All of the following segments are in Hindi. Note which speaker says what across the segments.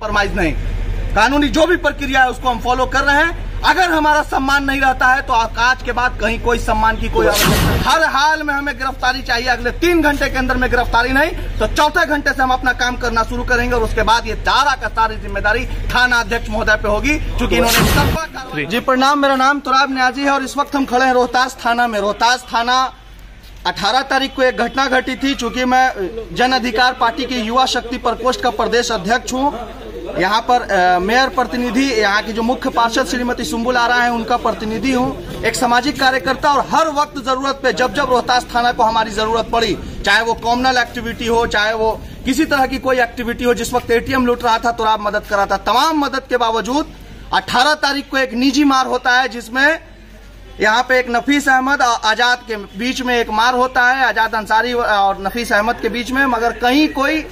Speaker 1: कॉम्प्रोमाइज नहीं, कानूनी जो भी प्रक्रिया है उसको हम फॉलो कर रहे हैं। अगर हमारा सम्मान नहीं रहता है तो आज के बाद कहीं कोई सम्मान की कोई आवश्यकता, हर हाल में हमें गिरफ्तारी चाहिए। अगले 3 घंटे के अंदर में गिरफ्तारी नहीं तो चौथे घंटे से हम अपना काम करना शुरू करेंगे और उसके बाद ये सारा का सारी जिम्मेदारी थाना अध्यक्ष महोदय पे होगी, क्योंकि इन्होंने। जी प्रणाम, मेरा नाम तुराब न्याजी है और इस वक्त हम खड़े हैं रोहतास थाना में। रोहतास थाना 18 तारीख को एक घटना घटी थी। चूंकि मैं जन अधिकार पार्टी की युवा शक्ति प्रकोष्ठ का प्रदेश अध्यक्ष हूँ, यहाँ पर मेयर प्रतिनिधि, यहाँ की जो मुख्य पार्षद श्रीमती सुंबुल आरा है उनका प्रतिनिधि हूँ, एक सामाजिक कार्यकर्ता। और हर वक्त जरूरत पे जब जब रोहतास थाना को हमारी जरूरत पड़ी, चाहे वो कॉमनल एक्टिविटी हो, चाहे वो किसी तरह की कोई एक्टिविटी हो, जिस वक्त ATM लूट रहा था तो आप मदद करा था। तमाम मदद के बावजूद 18 तारीख को एक निजी मार होता है, जिसमें यहाँ पे एक नफीस अहमद और आजाद के बीच में एक मार होता है, आजाद अंसारी और नफीस अहमद के बीच में, मगर कहीं कोई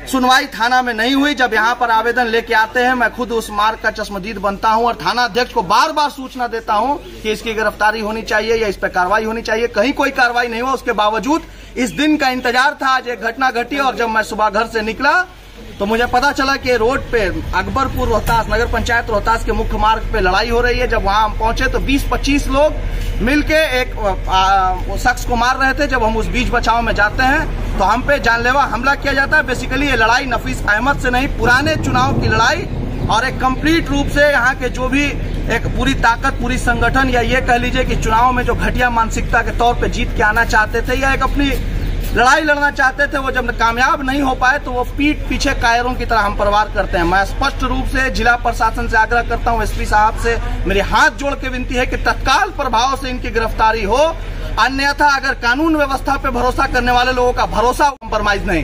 Speaker 1: सुनवाई थाना में नहीं हुई। जब यहाँ पर आवेदन लेके आते हैं, मैं खुद उस मार्ग का चश्मदीद बनता हूँ और थाना अध्यक्ष को बार बार सूचना देता हूँ कि इसकी गिरफ्तारी होनी चाहिए या इस पर कार्रवाई होनी चाहिए। कहीं कोई कार्रवाई नहीं हुआ। उसके बावजूद इस दिन का इंतजार था। आज एक घटना घटी और जब मैं सुबह घर से निकला तो मुझे पता चला कि रोड पे अकबरपुर रोहतास नगर पंचायत रोहतास के मुख्य मार्ग पे लड़ाई हो रही है। जब वहां हम पहुंचे तो 20-25 लोग मिलके एक शख्स को मार रहे थे। जब हम उस बीच बचाव में जाते हैं तो हम पे जानलेवा हमला किया जाता है। बेसिकली ये लड़ाई नफीस अहमद से नहीं, पुराने चुनाव की लड़ाई और एक कंप्लीट रूप से यहाँ के जो भी एक पूरी ताकत, पूरी संगठन, या ये कह लीजिए कि चुनाव में जो घटिया मानसिकता के तौर पे जीत के आना चाहते थे या एक अपनी लड़ाई लड़ना चाहते थे, वो जब कामयाब नहीं हो पाए तो वो पीठ पीछे कायरों की तरह हम परवार करते हैं। मैं स्पष्ट रूप से जिला प्रशासन से आग्रह करता हूं, SP साहब से मेरे हाथ जोड़ के विनती है कि तत्काल प्रभाव से इनकी गिरफ्तारी हो। अन्यथा अगर कानून व्यवस्था पे भरोसा करने वाले लोगों का भरोसा कॉम्प्रोमाइज नहीं,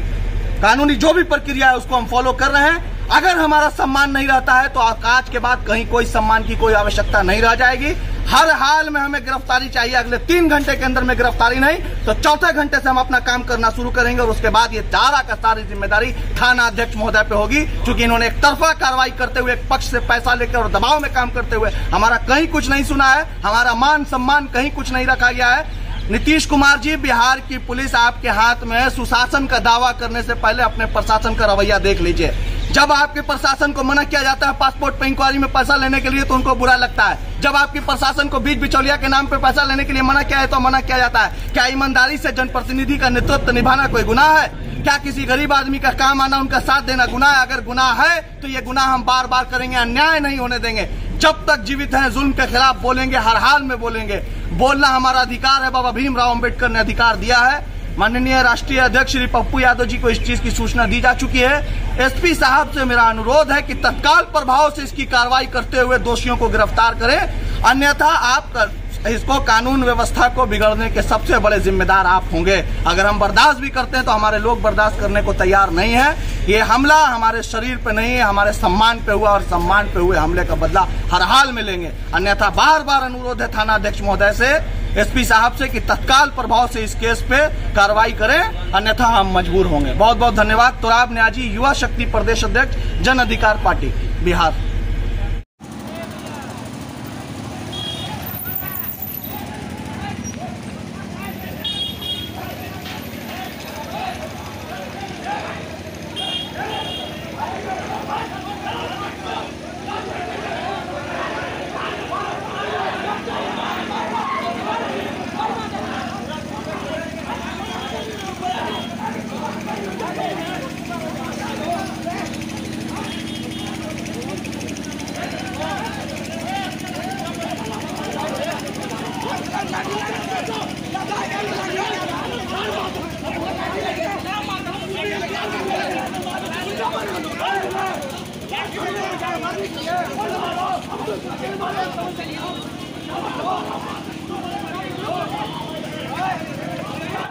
Speaker 1: कानूनी जो भी प्रक्रिया है उसको हम फॉलो कर रहे हैं। अगर हमारा सम्मान नहीं रहता है तो आज के बाद कहीं कोई सम्मान की कोई आवश्यकता नहीं रह जाएगी। हर हाल में हमें गिरफ्तारी चाहिए। अगले 3 घंटे के अंदर में गिरफ्तारी नहीं तो चौथे घंटे से हम अपना काम करना शुरू करेंगे और उसके बाद ये सारा का सारी जिम्मेदारी थाना अध्यक्ष महोदय पे होगी, क्योंकि इन्होंने एक तरफा कार्रवाई करते हुए, एक पक्ष से पैसा लेकर और दबाव में काम करते हुए हमारा कहीं कुछ नहीं सुना है, हमारा मान सम्मान कहीं कुछ नहीं रखा गया है। नीतीश कुमार जी, बिहार की पुलिस आपके हाथ में है। सुशासन का दावा करने से पहले अपने प्रशासन का रवैया देख लीजिए। जब आपके प्रशासन को मना किया जाता है पासपोर्ट पे इंक्वायरी में पैसा लेने के लिए तो उनको बुरा लगता है। जब आपकी प्रशासन को बीच बिचौलिया के नाम पे पैसा लेने के लिए मना किया है तो मना किया जाता है। क्या ईमानदारी से जनप्रतिनिधि का नेतृत्व निभाना कोई गुनाह है? क्या किसी गरीब आदमी का काम आना, उनका साथ देना गुनाह है? अगर गुनाह है तो ये गुनाह हम बार बार करेंगे, अन्याय नहीं होने देंगे। जब तक जीवित हैं जुल्म के खिलाफ बोलेंगे, हर हाल में बोलेंगे। बोलना हमारा अधिकार है, बाबा भीमराव अम्बेडकर ने अधिकार दिया है। माननीय राष्ट्रीय अध्यक्ष श्री पप्पू यादव जी को इस चीज की सूचना दी जा चुकी है। SP साहब से मेरा अनुरोध है कि तत्काल प्रभाव से इसकी कार्रवाई करते हुए दोषियों को गिरफ्तार करें, अन्यथा आप इसको कानून व्यवस्था को बिगड़ने के सबसे बड़े जिम्मेदार आप होंगे। अगर हम बर्दाश्त भी करते हैं तो हमारे लोग बर्दाश्त करने को तैयार नहीं है। ये हमला हमारे शरीर पे नहीं है, हमारे सम्मान पे हुआ और सम्मान पे हुए हमले का बदला हर हाल में लेंगे। अन्यथा बार बार अनुरोध है थाना अध्यक्ष महोदय से, SP साहब से कि तत्काल प्रभाव से इस केस पे कार्रवाई करें, अन्यथा हम मजबूर होंगे। बहुत बहुत धन्यवाद। तुराब न्याजी, युवा शक्ति प्रदेश अध्यक्ष, जन अधिकार पार्टी, बिहार।
Speaker 2: Hadi